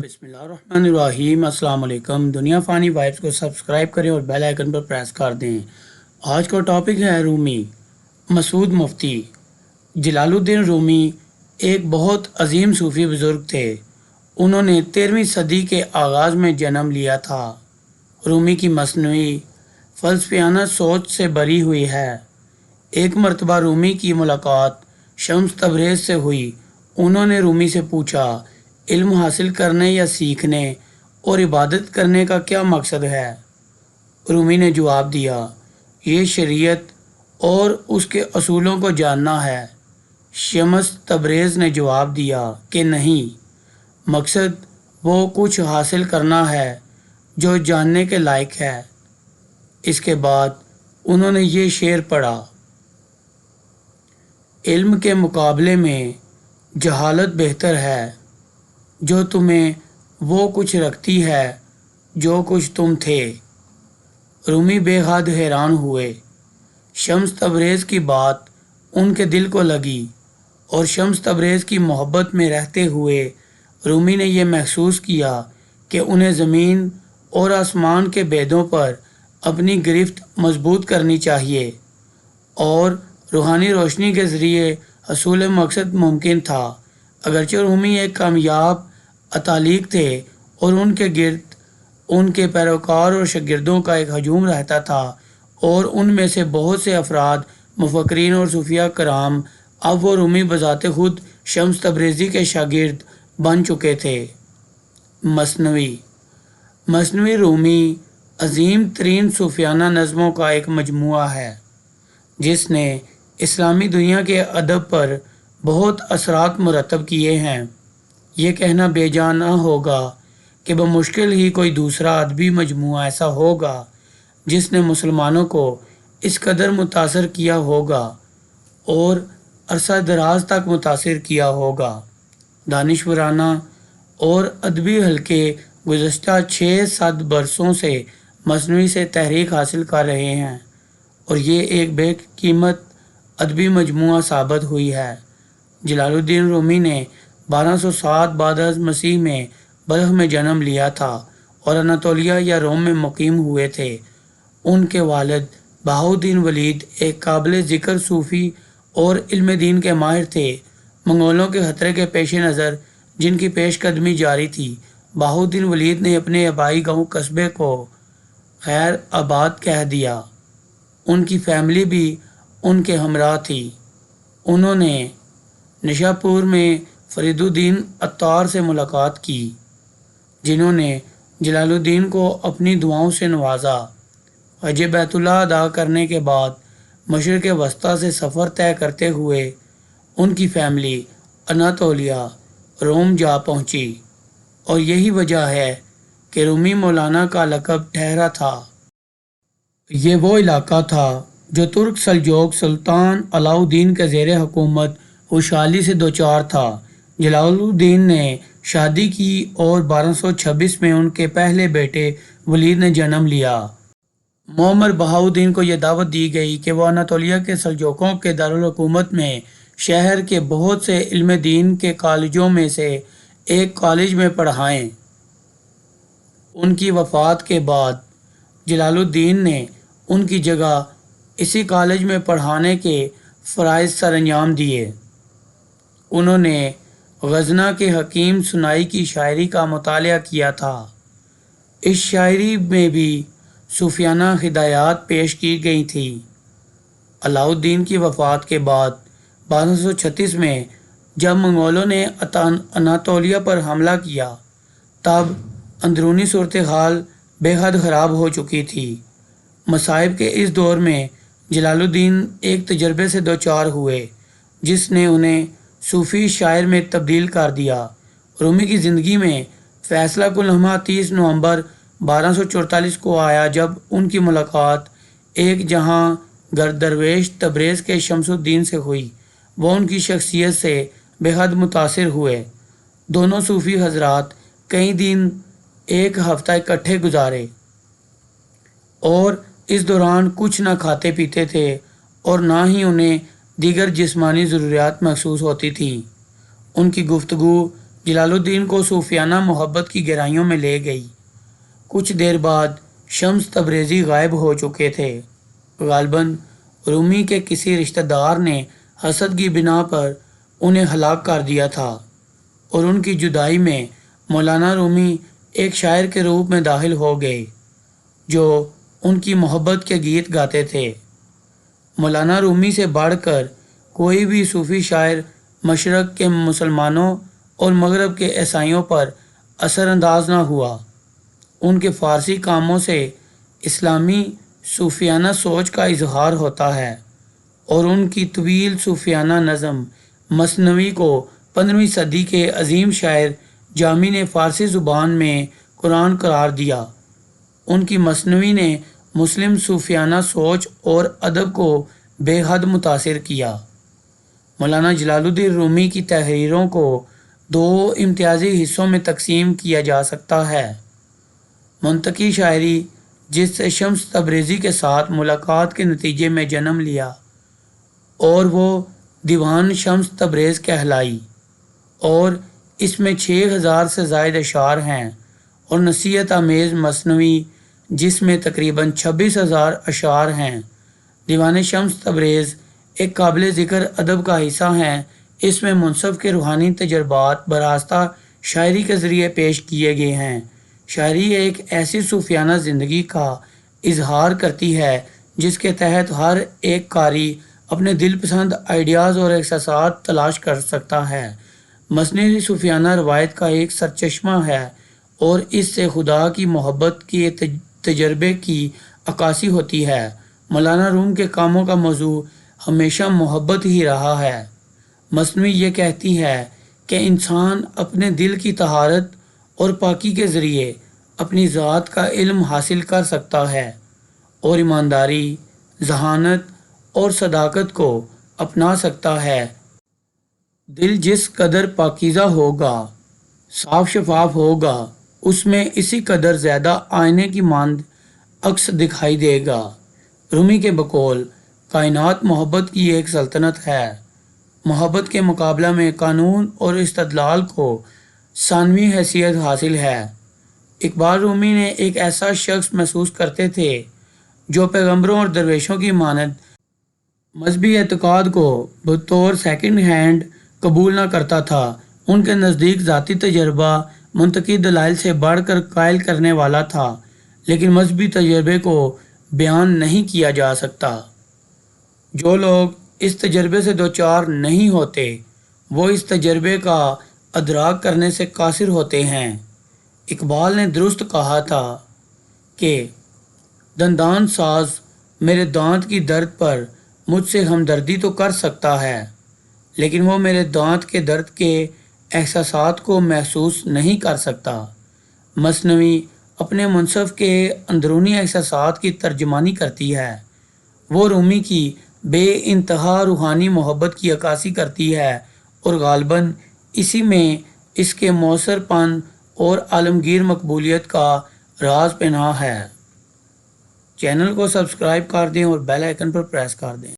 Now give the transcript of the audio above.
بسم اللہ الرحمن الرحیم۔ السلام علیکم۔ دنیا فانی وائبس کو سبسکرائب کریں اور بیل آئیکن پر پریس کر دیں۔ آج کا ٹاپک ہے رومی۔ مسعود مفتی جلال الدین رومی ایک بہت عظیم صوفی بزرگ تھے۔ انہوں نے 13ویں صدی کے آغاز میں جنم لیا تھا۔ رومی کی مصنوعی فلسفیانہ سوچ سے بری ہوئی ہے۔ ایک مرتبہ رومی کی ملاقات شمس تبریز سے ہوئی۔ انہوں نے رومی سے پوچھا، علم حاصل کرنے یا سیکھنے اور عبادت کرنے کا کیا مقصد ہے؟ رومی نے جواب دیا، یہ شریعت اور اس کے اصولوں کو جاننا ہے۔ شمس تبریز نے جواب دیا کہ نہیں، مقصد وہ کچھ حاصل کرنا ہے جو جاننے کے لائق ہے۔ اس کے بعد انہوں نے یہ شعر پڑھا، علم کے مقابلے میں جہالت بہتر ہے، جو تمہیں وہ کچھ رکھتی ہے جو کچھ تم تھے۔ رومی بے حد حیران ہوئے۔ شمس تبریز کی بات ان کے دل کو لگی اور شمس تبریز کی محبت میں رہتے ہوئے رومی نے یہ محسوس کیا کہ انہیں زمین اور آسمان کے بیدوں پر اپنی گرفت مضبوط کرنی چاہیے اور روحانی روشنی کے ذریعے حصول مقصد ممکن تھا۔ اگرچہ رومی ایک کامیاب اتالیق تھے اور ان کے گرد ان کے پیروکار اور شاگردوں کا ایک ہجوم رہتا تھا، اور ان میں سے بہت سے افراد مفکرین اور صوفیاء کرام، اب وہ رومی بذات خود شمس تبریزی کے شاگرد بن چکے تھے۔ مصنوعی رومی عظیم ترین صوفیانہ نظموں کا ایک مجموعہ ہے جس نے اسلامی دنیا کے ادب پر بہت اثرات مرتب کیے ہیں۔ یہ کہنا بے جان نہ ہوگا کہ بمشکل ہی کوئی دوسرا ادبی مجموعہ ایسا ہوگا جس نے مسلمانوں کو اس قدر متاثر کیا ہوگا اور عرصہ دراز تک متاثر کیا ہوگا۔ دانشورانہ اور ادبی حلقے گزشتہ 600 برسوں سے مصنوعی سے تحریک حاصل کر رہے ہیں اور یہ ایک بے قیمت ادبی مجموعہ ثابت ہوئی ہے۔ جلال الدین رومی نے 1207 بعد از مسیح میں بلخ میں جنم لیا تھا اور اناطولیہ یا روم میں مقیم ہوئے تھے۔ ان کے والد بہاؤالدین ولید ایک قابل ذکر صوفی اور علم دین کے ماہر تھے۔ منگولوں کے خطرے کے پیش نظر جن کی پیش قدمی جاری تھی، بہاؤالدین ولید نے اپنے آبائی گاؤں قصبے کو خیر آباد کہہ دیا۔ ان کی فیملی بھی ان کے ہمراہ تھی۔ انہوں نے نشاپور میں فرید الدین عطار سے ملاقات کی، جنہوں نے جلال الدین کو اپنی دعاؤں سے نوازا۔ حج بیت اللہ ادا کرنے کے بعد مشرق وسطیٰ سے سفر طے کرتے ہوئے ان کی فیملی اناطولیہ، روم جا پہنچی، اور یہی وجہ ہے کہ رومی مولانا کا لقب ٹھہرا تھا۔ یہ وہ علاقہ تھا جو ترک سلجوق سلطان علاء الدین کے زیر حکومت خوشحالی سے دوچار تھا۔ جلال الدین نے شادی کی اور 1226 میں ان کے پہلے بیٹے ولید نے جنم لیا۔ معمر بہاؤالدین کو یہ دعوت دی گئی کہ وہ اناطولیہ کے سلجوقوں کے دارالحکومت میں شہر کے بہت سے علم دین کے کالجوں میں سے ایک کالج میں پڑھائیں۔ ان کی وفات کے بعد جلال الدین نے ان کی جگہ اسی کالج میں پڑھانے کے فرائض سر انجام دیے۔ انہوں نے غزنہ کے حکیم سنائی کی شاعری کا مطالعہ کیا تھا۔ اس شاعری میں بھی صوفیانہ ہدایات پیش کی گئی تھیں۔ علاء الدین کی وفات کے بعد 1236 میں جب منگولوں نے اناطولیہ پر حملہ کیا، تب اندرونی صورتحال بے حد خراب ہو چکی تھی۔ مصائب کے اس دور میں جلال الدین ایک تجربے سے دوچار ہوئے جس نے انہیں صوفی شاعر میں تبدیل کر دیا۔ رومی کی زندگی میں فیصلہ کن لمحہ 30 نومبر 1244 کو آیا جب ان کی ملاقات ایک جہاں گر درویش تبریز کے شمس الدین سے ہوئی۔ وہ ان کی شخصیت سے بے حد متاثر ہوئے۔ دونوں صوفی حضرات کئی دن ایک ہفتہ اکٹھے گزارے اور اس دوران کچھ نہ کھاتے پیتے تھے اور نہ ہی انہیں دیگر جسمانی ضروریات محسوس ہوتی تھیں۔ ان کی گفتگو جلال الدین کو صوفیانہ محبت کی گہرائیوں میں لے گئی۔ کچھ دیر بعد شمس تبریزی غائب ہو چکے تھے۔ غالباً رومی کے کسی رشتہ دار نے حسد کی بنا پر انہیں ہلاک کر دیا تھا اور ان کی جدائی میں مولانا رومی ایک شاعر کے روپ میں داخل ہو گئے جو ان کی محبت کے گیت گاتے تھے۔ مولانا رومی سے بڑھ کر کوئی بھی صوفی شاعر مشرق کے مسلمانوں اور مغرب کے عیسائیوں پر اثر انداز نہ ہوا۔ ان کے فارسی کاموں سے اسلامی صوفیانہ سوچ کا اظہار ہوتا ہے اور ان کی طویل صوفیانہ نظم مثنوی کو 15ویں صدی کے عظیم شاعر جامی نے فارسی زبان میں قرآن قرار دیا۔ ان کی مثنوی نے مسلم صوفیانہ سوچ اور ادب کو بے حد متاثر کیا۔ مولانا جلال الدین رومی کی تحریروں کو 2 امتیازی حصوں میں تقسیم کیا جا سکتا ہے: منطقی شاعری، جس سے شمس تبریزی کے ساتھ ملاقات کے نتیجے میں جنم لیا اور وہ دیوان شمس تبریز کہلائی، اور اس میں 6000 سے زائد اشعار ہیں، اور نصیحت آمیز مثنوی جس میں تقریباً 26,000 اشعار ہیں۔ دیوان شمس تبریز ایک قابل ذکر ادب کا حصہ ہیں۔ اس میں منصف کے روحانی تجربات براستہ شاعری کے ذریعے پیش کیے گئے ہیں۔ شاعری ایک ایسی صوفیانہ زندگی کا اظہار کرتی ہے جس کے تحت ہر ایک قاری اپنے دل پسند آئیڈیاز اور احساسات تلاش کر سکتا ہے۔ مثنوی صوفیانہ روایت کا ایک سرچشمہ ہے اور اس سے خدا کی محبت کے تجربے کی عکاسی ہوتی ہے۔ مولانا روم کے کاموں کا موضوع ہمیشہ محبت ہی رہا ہے۔ مثنوی یہ کہتی ہے کہ انسان اپنے دل کی طہارت اور پاکی کے ذریعے اپنی ذات کا علم حاصل کر سکتا ہے اور ایمانداری، ذہانت اور صداقت کو اپنا سکتا ہے۔ دل جس قدر پاکیزہ ہوگا، صاف شفاف ہوگا، اس میں اسی قدر زیادہ آئینے کی مانند عکس دکھائی دے گا۔ رومی کے بقول کائنات محبت کی ایک سلطنت ہے۔ محبت کے مقابلہ میں قانون اور استدلال کو ثانوی حیثیت حاصل ہے۔ اقبال رومی نے ایک ایسا شخص محسوس کرتے تھے جو پیغمبروں اور درویشوں کی مانند مذہبی اعتقاد کو بطور سیکنڈ ہینڈ قبول نہ کرتا تھا۔ ان کے نزدیک ذاتی تجربہ منطقی دلائل سے بڑھ کر قائل کرنے والا تھا، لیکن مذہبی تجربے کو بیان نہیں کیا جا سکتا۔ جو لوگ اس تجربے سے دوچار نہیں ہوتے وہ اس تجربے کا ادراک کرنے سے قاصر ہوتے ہیں۔ اقبال نے درست کہا تھا کہ دندان ساز میرے دانت کی درد پر مجھ سے ہمدردی تو کر سکتا ہے، لیکن وہ میرے دانت کے درد کے احساسات کو محسوس نہیں کر سکتا۔ مثنوی اپنے منصف کے اندرونی احساسات کی ترجمانی کرتی ہے۔ وہ رومی کی بے انتہا روحانی محبت کی عکاسی کرتی ہے اور غالباً اسی میں اس کے مؤثر پن اور عالمگیر مقبولیت کا راز پنہاں ہے۔ چینل کو سبسکرائب کر دیں اور بیل آئیکن پر پریس کر دیں۔